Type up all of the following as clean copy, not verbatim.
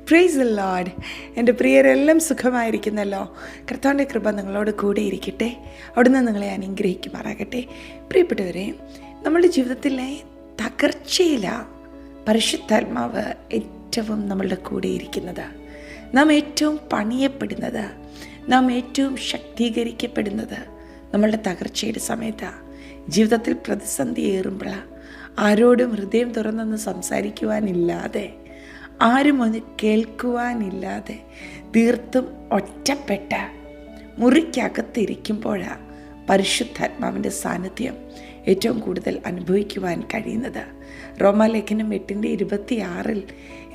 Praise the Lord. എൻ്റെ പ്രിയരെല്ലാം സുഖമായിരിക്കുന്നല്ലോ. കർത്താവിൻ്റെ കൃപ നിങ്ങളോട് കൂടെ ഇരിക്കട്ടെ. അവിടുന്ന് നിങ്ങളെ അനുഗ്രഹിക്കുമാറാകട്ടെ. പ്രിയപ്പെട്ടവരെ, നമ്മളുടെ ജീവിതത്തിലെ തകർച്ചയിലാണ് പരിശുദ്ധാത്മാവ് ഏറ്റവും നമ്മളുടെ കൂടെ ഇരിക്കുന്നത്. നാം ഏറ്റവും പണിയപ്പെടുന്നത്, നാം ഏറ്റവും ശക്തീകരിക്കപ്പെടുന്നത് നമ്മളുടെ തകർച്ചയുടെ സമയത്താണ്. ജീവിതത്തിൽ പ്രതിസന്ധി ഏറുമ്പോഴാണ് ആരോടും ഹൃദയം തുറന്നൊന്ന് സംസാരിക്കുവാനില്ലാതെ, ആരും ഒന്ന് കേൾക്കുവാനില്ലാതെ, തീർത്തും ഒറ്റപ്പെട്ട മുറിക്കകത്തിരിക്കുമ്പോഴാണ് പരിശുദ്ധാത്മാവിൻ്റെ സാന്നിധ്യം ഏറ്റവും കൂടുതൽ അനുഭവിക്കുവാൻ കഴിയുന്നത്. റോമാലേഖനം 8:26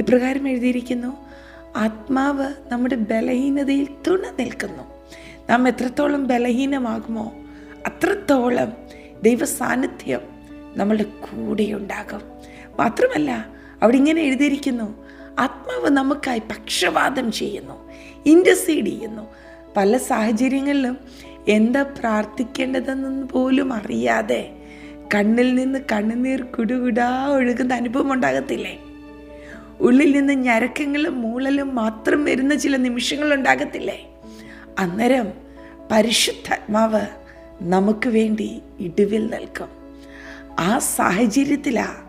ഇപ്രകാരം എഴുതിയിരിക്കുന്നു: ആത്മാവ് നമ്മുടെ ബലഹീനതയിൽ തുണ നിൽക്കുന്നു. നാം എത്രത്തോളം ബലഹീനമാകുമോ അത്രത്തോളം ദൈവ സാന്നിധ്യം നമ്മളുടെ കൂടെയുണ്ടാകും. മാത്രമല്ല, അവിടെ ഇങ്ങനെ എഴുതിയിരിക്കുന്നു: ആത്മാവ് നമുക്കായി പക്ഷവാദം ചെയ്യുന്നു, ഇൻ്റർസീഡ് ചെയ്യുന്നു. പല സാഹചര്യങ്ങളിലും എന്താ പ്രാർത്ഥിക്കേണ്ടതെന്ന് പോലും അറിയാതെ കണ്ണിൽ നിന്ന് കണ്ണുനീർ കുടുകുടാ ഒഴുകുന്ന അനുഭവം ഉണ്ടാകത്തില്ലേ? ഉള്ളിൽ നിന്ന് ഞരക്കങ്ങളും മൂളലും മാത്രം വരുന്ന ചില നിമിഷങ്ങളുണ്ടാകത്തില്ലേ? അന്നേരം പരിശുദ്ധാത്മാവ് നമുക്ക് വേണ്ടി ഇടിവിൽ നിൽക്കും. ആ സാഹചര്യത്തിലാണ്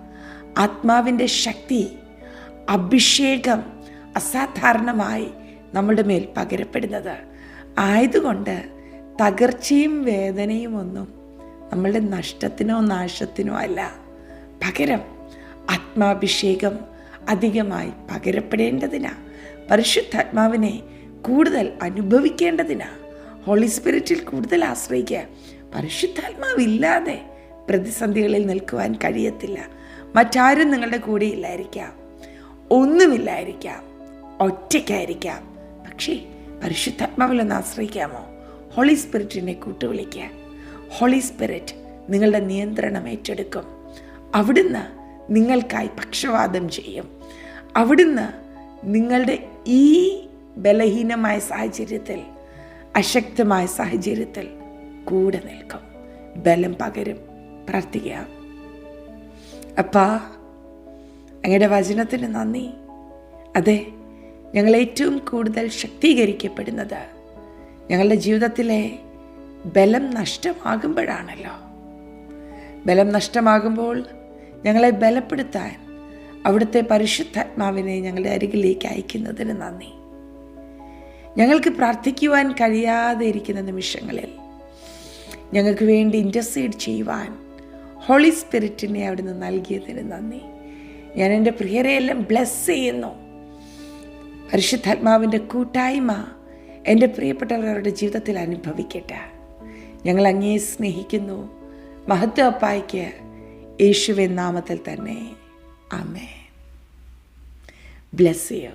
ആത്മാവിൻ്റെ ശക്തി, അഭിഷേകം അസാധാരണമായി നമ്മളുടെ മേൽ പകരപ്പെടുന്നത്. ആയതുകൊണ്ട് തകർച്ചയും വേദനയും ഒന്നും നമ്മളുടെ നഷ്ടത്തിനോ നാശത്തിനോ അല്ല, പകരം ആത്മാഭിഷേകം അധികമായി പകരപ്പെടേണ്ടതിനാ, പരിശുദ്ധാത്മാവിനെ കൂടുതൽ അനുഭവിക്കേണ്ടതിനാ, ഹോളി സ്പിരിറ്റിൽ കൂടുതൽ ആശ്രയിക്കുക. പരിശുദ്ധാത്മാവില്ലാതെ പ്രതിസന്ധികളിൽ നിൽക്കുവാൻ കഴിയത്തില്ല. മറ്റാരും നിങ്ങളുടെ കൂടെ ഇല്ലായിരിക്കാം, ഒന്നുമില്ലായിരിക്കാം, ഒറ്റയ്ക്കായിരിക്കാം. പക്ഷേ പരിശുദ്ധാത്മാവിലൊന്ന് ആശ്രയിക്കാമോ? ഹോളി സ്പിരിറ്റിനെ കൂട്ടുവിളിക്കുക. ഹോളി സ്പിരിറ്റ് നിങ്ങളുടെ നിയന്ത്രണം ഏറ്റെടുക്കും. അവിടുന്ന് നിങ്ങൾക്കായി പക്ഷവാദം ചെയ്യും. അവിടുന്ന് നിങ്ങളുടെ ഈ ബലഹീനമായ സാഹചര്യത്തിൽ, അശക്തമായ സാഹചര്യത്തിൽ കൂടെ നിൽക്കും, ബലം പകരും. പ്രാർത്ഥിക്കുക. അപ്പാ, അങ്ങയുടെ വചനത്തിന് നന്ദി. അതെ, ഞങ്ങൾ ഏറ്റവും കൂടുതൽ ശക്തീകരിക്കപ്പെടുന്നത് ഞങ്ങളുടെ ജീവിതത്തിലെ ബലം നഷ്ടമാകുമ്പോഴാണല്ലോ. ബലം നഷ്ടമാകുമ്പോൾ ഞങ്ങളെ ബലപ്പെടുത്താൻ അവിടുത്തെ പരിശുദ്ധാത്മാവിനെ ഞങ്ങളുടെ അരികിലേക്ക് അയക്കുന്നതിന് നന്ദി. ഞങ്ങൾക്ക് പ്രാർത്ഥിക്കുവാൻ കഴിയാതെ ഇരിക്കുന്ന നിമിഷങ്ങളിൽ ഞങ്ങൾക്ക് വേണ്ടി ഇൻ്റർസീഡ് ചെയ്യുവാൻ ഹോളി സ്പിരിറ്റിനെ അവിടുന്ന് നൽകിയതിന് നന്ദി. ഞാൻ എൻ്റെ പ്രിയരെയെല്ലാം ബ്ലെസ് ചെയ്യുന്നു. പരിശുദ്ധാത്മാവിൻ്റെ കൂട്ടായ്മ എൻ്റെ പ്രിയപ്പെട്ടവരുടെ ജീവിതത്തിൽ അനുഭവിക്കട്ടെ. ഞങ്ങൾ അങ്ങേ സ്നേഹിക്കുന്നു. മഹത്വ അപ്പായ്ക്ക് യേശുവിൻ നാമത്തിൽ തന്നെ ആമേൻ. Bless you.